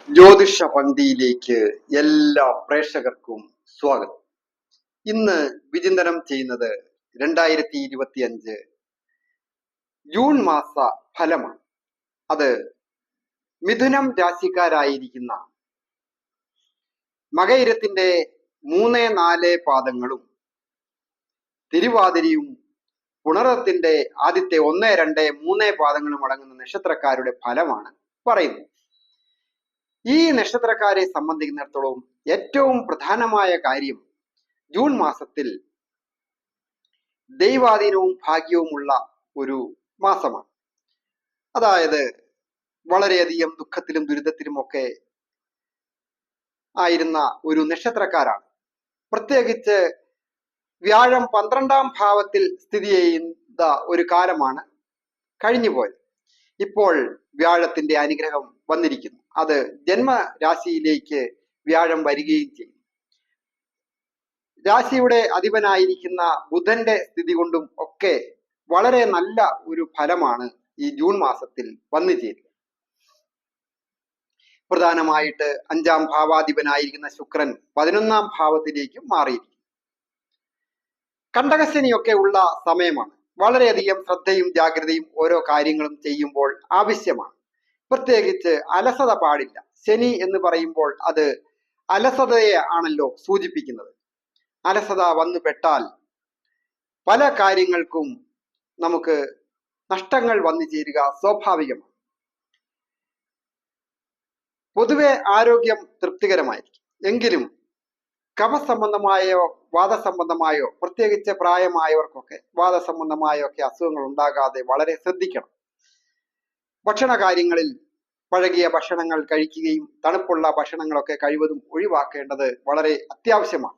ജ്യോതിഷ പന്തിയിലേക്ക് എല്ലാ പ്രേക്ഷകർക്കും സ്വാഗതം. ഇന്ന് വിചിന്തനം ചെയ്യുന്നത് 2025 ജൂൺ മാസ ഫലമാണ്. അത് മിഥുനം രാശിക്കാരായിരിക്കുന്ന മകയിരത്തിന്റെ 3-4 പാദങ്ങളും തിരുവാതിരയും പുണർത്തിന്റെ ആദ്യത്തെ 1-2-3 പാദങ്ങളും അടങ്ങുന്ന നക്ഷത്രക്കാരുടെ ഫലമാണ് പറയുന്നത്. ഈ നക്ഷത്രക്കാരെ സംബന്ധിക്കുന്നിടത്തോളം ഏറ്റവും പ്രധാനമായ കാര്യം ജൂൺ മാസത്തിൽ ദൈവാധീനവും ഭാഗ്യവുമുള്ള ഒരു മാസമാണ്. അതായത് വളരെയധികം ദുഃഖത്തിലും ദുരിതത്തിലും ഒക്കെ ആയിരുന്ന ഒരു നക്ഷത്രക്കാരാണ്. പ്രത്യേകിച്ച് വ്യാഴം 12-ാം ഭാവത്തിൽ സ്ഥിതി ചെയ്യുന്ന ഒരു കാലമാണ് കഴിഞ്ഞുപോയത്. ഇപ്പോൾ വ്യാഴത്തിന്റെ അനുഗ്രഹം വന്നിരിക്കുന്നു. അത് ജന്മരാശിയിലേക്ക് വ്യാഴം വരികയും ചെയ്യും. രാശിയുടെ അധിപനായിരിക്കുന്ന ബുധന്റെ സ്ഥിതി കൊണ്ടും ഒക്കെ വളരെ നല്ല ഒരു ഫലമാണ് ഈ ജൂൺ മാസത്തിൽ വന്നു ചേരുക. പ്രധാനമായിട്ട് 5-ാം ഭാവാധിപനായിരിക്കുന്ന ശുക്രൻ 11-ാം ഭാവത്തിലേക്ക് മാറിയിരിക്കും. കണ്ടകശനിയൊക്കെ ഉള്ള സമയമാണ്. വളരെയധികം ശ്രദ്ധയും ജാഗ്രതയും ഓരോ കാര്യങ്ങളും ചെയ്യുമ്പോൾ ആവശ്യമാണ്. പ്രത്യേകിച്ച് അലസത പാടില്ല. ശനി എന്ന് പറയുമ്പോൾ അത് അലസതയെ ആണല്ലോ സൂചിപ്പിക്കുന്നത്. അലസത വന്നു പെട്ടാൽ പല കാര്യങ്ങൾക്കും നമുക്ക് നഷ്ടങ്ങൾ വന്നു ചേരുക സ്വാഭാവികമാണ്. പൊതുവെ ആരോഗ്യം തൃപ്തികരമായിരിക്കും. എങ്കിലും കഫസംബന്ധമായോ വാദസംബന്ധമായോ, പ്രത്യേകിച്ച് പ്രായമായവർക്കൊക്കെ വാദസംബന്ധമായോ ഒക്കെ അസുഖങ്ങൾ ഉണ്ടാകാതെ വളരെ ശ്രദ്ധിക്കണം. ഭക്ഷണ കാര്യങ്ങളിൽ പഴകിയ ഭക്ഷണങ്ങൾ കഴിക്കുകയും തണുപ്പുള്ള ഭക്ഷണങ്ങളൊക്കെ കഴിവതും ഒഴിവാക്കേണ്ടത് വളരെ അത്യാവശ്യമാണ്.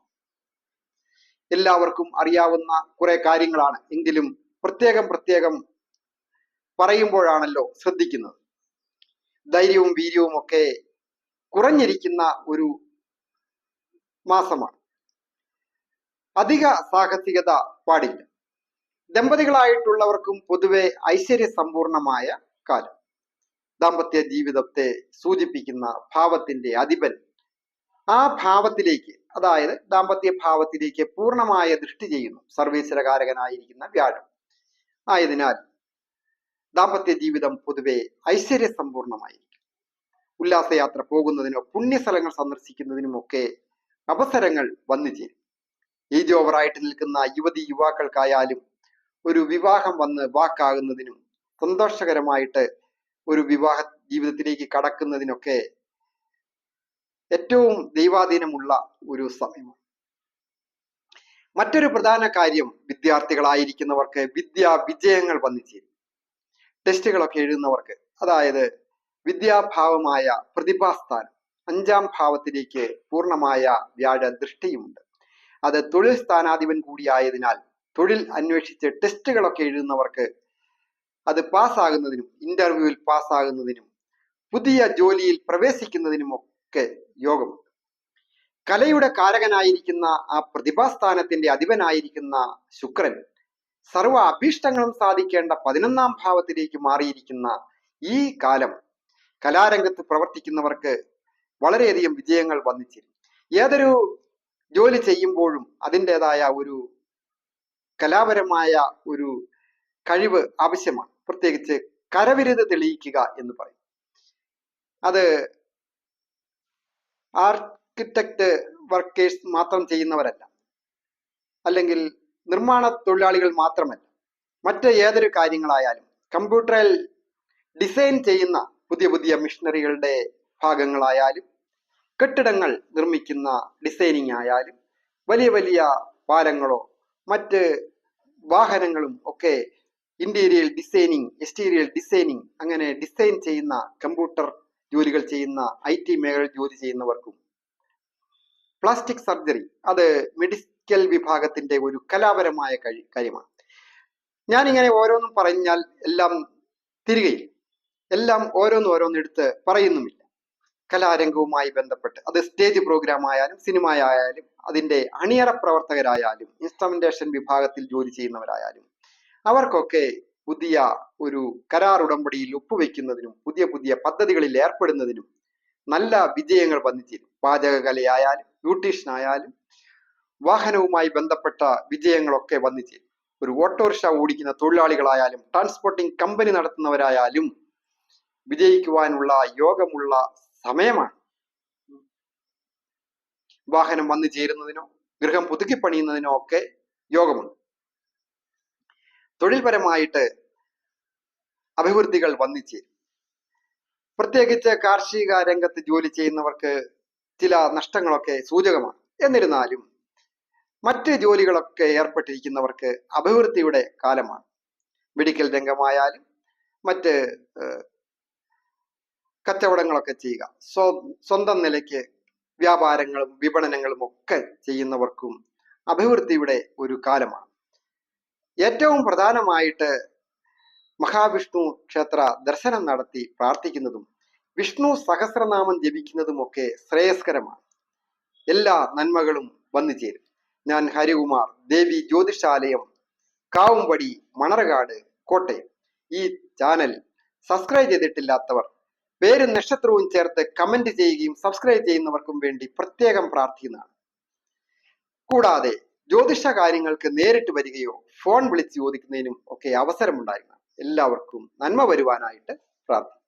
എല്ലാവർക്കും അറിയാവുന്ന കുറെ കാര്യങ്ങളാണ്. എങ്കിലും പ്രത്യേകം പറയുമ്പോഴാണല്ലോ ശ്രദ്ധിക്കുന്നത്. ധൈര്യവും വീര്യവും ഒക്കെ കുറഞ്ഞിരിക്കുന്ന ഒരു മാസമാണ്. അധിക സാഹസികത പാടില്ല. ദമ്പതികളായിട്ടുള്ളവർക്കും പൊതുവെ ഐശ്വര്യസമ്പൂർണമായ കാലം. ദാമ്പത്യ ജീവിതത്തെ സൂചിപ്പിക്കുന്ന ഭാവത്തിന്റെ അധിപൻ ആ ഭാവത്തിലേക്ക്, അതായത് ദാമ്പത്യ ഭാവത്തിലേക്ക് പൂർണ്ണമായ ദൃഷ്ടി ചെയ്യുന്നു. സർവീശ്വരകാരകനായിരിക്കുന്ന വ്യാഴം ആയതിനാൽ ദാമ്പത്യ ജീവിതം പൊതുവെ ഐശ്വര്യസമ്പൂർണമായിരിക്കും. ഉല്ലാസയാത്ര പോകുന്നതിനോ പുണ്യസ്ഥലങ്ങൾ സന്ദർശിക്കുന്നതിനുമൊക്കെ അവസരങ്ങൾ വന്നു ചേരും. ഏജ് ഓവറായിട്ട് നിൽക്കുന്ന യുവതി യുവാക്കൾക്കായാലും ഒരു വിവാഹം വന്ന് വാക്കാകുന്നതിനും സന്തോഷകരമായിട്ട് ഒരു വിവാഹ ജീവിതത്തിലേക്ക് കടക്കുന്നതിനൊക്കെ ഏറ്റവും ദൈവാധീനമുള്ള ഒരു സമയമാണ്. മറ്റൊരു പ്രധാന കാര്യം, വിദ്യാർത്ഥികളായിരിക്കുന്നവർക്ക് വിദ്യാ വിജയങ്ങൾ വന്നു ചേരും. ടെസ്റ്റുകളൊക്കെ എഴുതുന്നവർക്ക്, അതായത് വിദ്യാഭാവമായ പ്രതിഭാസ്ഥാനം 5-ാം ഭാവത്തിലേക്ക് പൂർണ്ണമായ വ്യാഴ ദൃഷ്ടിയുമുണ്ട്. അത് തൊഴിൽ സ്ഥാനാധിപൻ കൂടിയായതിനാൽ തൊഴിൽ അന്വേഷിച്ച് ടെസ്റ്റുകളൊക്കെ എഴുതുന്നവർക്ക് അത് പാസ്സാകുന്നതിനും, ഇന്റർവ്യൂവിൽ പാസ്സാകുന്നതിനും, പുതിയ ജോലിയിൽ പ്രവേശിക്കുന്നതിനുമൊക്കെ യോഗമുണ്ട്. കലയുടെ കാരകനായിരിക്കുന്ന ആ പ്രതിഭാസ്ഥാനത്തിന്റെ അധിപനായിരിക്കുന്ന ശുക്രൻ സർവ അഭീഷ്ടങ്ങളും സാധിക്കേണ്ട 11-ാം ഭാവത്തിലേക്ക് മാറിയിരിക്കുന്ന ഈ കാലം കലാരംഗത്ത് പ്രവർത്തിക്കുന്നവർക്ക് വളരെയധികം വിജയങ്ങൾ വന്നു ചേരും. ഏതൊരു ജോലി ചെയ്യുമ്പോഴും അതിൻ്റെതായ ഒരു കലാപരമായ ഒരു കഴിവ് ആവശ്യമാണ്. പ്രത്യേകിച്ച് കരവിരുത് തെളിയിക്കുക എന്ന് പറയും. അത് ആർക്കിടെക്ട് വർക്കേഴ്സ് മാത്രം ചെയ്യുന്നവരല്ല, അല്ലെങ്കിൽ നിർമ്മാണ തൊഴിലാളികൾ മാത്രമല്ല, മറ്റ് ഏതൊരു കാര്യങ്ങളായാലും കമ്പ്യൂട്ടറിൽ ഡിസൈൻ ചെയ്യുന്ന പുതിയ മിഷനറികളുടെ ഭാഗങ്ങളായാലും, കെട്ടിടങ്ങൾ നിർമ്മിക്കുന്ന ഡിസൈനിങ് ആയാലും, വലിയ പാലങ്ങളോ മറ്റ് വാഹനങ്ങളും ഒക്കെ ഇന്റീരിയൽ ഡിസൈനിങ്, എക്സ്റ്റീരിയൽ ഡിസൈനിങ്, അങ്ങനെ ഡിസൈൻ ചെയ്യുന്ന കമ്പ്യൂട്ടർ ജോലികൾ ചെയ്യുന്ന IT മേഖല ജോലി ചെയ്യുന്നവർക്കും, പ്ലാസ്റ്റിക് സർജറി, അത് മെഡിക്കൽ വിഭാഗത്തിന്റെ ഒരു കലാപരമായ കാര്യമാണ്. ഞാനിങ്ങനെ ഓരോന്നും പറഞ്ഞാൽ എല്ലാം തിരികെയും എല്ലാം ഓരോന്നെടുത്ത് പറയുന്നുമില്ല. കലാരംഗവുമായി ബന്ധപ്പെട്ട് അത് സ്റ്റേജ് പ്രോഗ്രാം ആയാലും സിനിമ ആയാലും അതിന്റെ അണിയറ പ്രവർത്തകരായാലും ഇൻസ്ട്രുമെന്റേഷൻ വിഭാഗത്തിൽ ജോലി ചെയ്യുന്നവരായാലും അവർക്കൊക്കെ പുതിയ ഒരു കരാർ ഉടമ്പടിയിൽ ഒപ്പുവെക്കുന്നതിനും പുതിയ പദ്ധതികളിൽ ഏർപ്പെടുന്നതിനും നല്ല വിജയങ്ങൾ വന്നു ചേരും. പാചകകലയായാലും ബ്യൂട്ടീഷ്യൻ ആയാലും വാഹനവുമായി ബന്ധപ്പെട്ട വിജയങ്ങളൊക്കെ വന്നു ചേരും. ഒരു ഓട്ടോറിക്ഷ ഓടിക്കുന്ന തൊഴിലാളികളായാലും ട്രാൻസ്പോർട്ടിംഗ് കമ്പനി നടത്തുന്നവരായാലും വിജയിക്കുവാനുള്ള യോഗമുള്ള സമയമാണ്. വാഹനം വന്നു ചേരുന്നതിനോ ഗൃഹം പുതുക്കി പണിയുന്നതിനോ ഒക്കെ യോഗമുണ്ട്. തൊഴിൽപരമായിട്ട് അഭിവൃദ്ധികൾ വന്നു ചേരും. പ്രത്യേകിച്ച് കാർഷിക രംഗത്ത് ജോലി ചെയ്യുന്നവർക്ക് ചില നഷ്ടങ്ങളൊക്കെ സൂചകമാണ്. എന്നിരുന്നാലും മറ്റ് ജോലികളൊക്കെ ഏർപ്പെട്ടിരിക്കുന്നവർക്ക് അഭിവൃദ്ധിയുടെ കാലമാണ്. മെഡിക്കൽ രംഗമായാലും മറ്റ് കച്ചവടങ്ങളൊക്കെ ചെയ്യുക, സ്വന്തം നിലയ്ക്ക് വ്യാപാരങ്ങളും വിപണനങ്ങളും ഒക്കെ ചെയ്യുന്നവർക്കും അഭിവൃദ്ധിയുടെ ഒരു കാലമാണ്. ഏറ്റവും പ്രധാനമായിട്ട് മഹാവിഷ്ണു ക്ഷേത്ര ദർശനം നടത്തി പ്രാർത്ഥിക്കുന്നതും വിഷ്ണു സഹസ്രനാമം ജപിക്കുന്നതുമൊക്കെ ശ്രേയസ്കരമാണ്. എല്ലാ നന്മകളും വന്നു ചേരും. ഞാൻ ഹരികുമാർ, ദേവി ജ്യോതിഷാലയം, കാവുംപടി, മണർകാട്, കോട്ടയം. ഈ ചാനൽ സബ്സ്ക്രൈബ് ചെയ്തിട്ടില്ലാത്തവർ പേരും നക്ഷത്രവും ചേർത്ത് കമന്റ് ചെയ്യുകയും സബ്സ്ക്രൈബ് ചെയ്യുന്നവർക്കും വേണ്ടി പ്രത്യേകം പ്രാർത്ഥിക്കുന്നതാണ്. കൂടാതെ ജ്യോതിഷ കാര്യങ്ങൾക്ക് നേരിട്ട് വരികയോ ഫോൺ വിളിച്ച് ചോദിക്കുന്നതിനും ഒക്കെ അവസരമുണ്ടായിരിക്കണം. എല്ലാവർക്കും നന്മ വരുവാനായിട്ട് പ്രാർത്ഥിക്കുന്നു.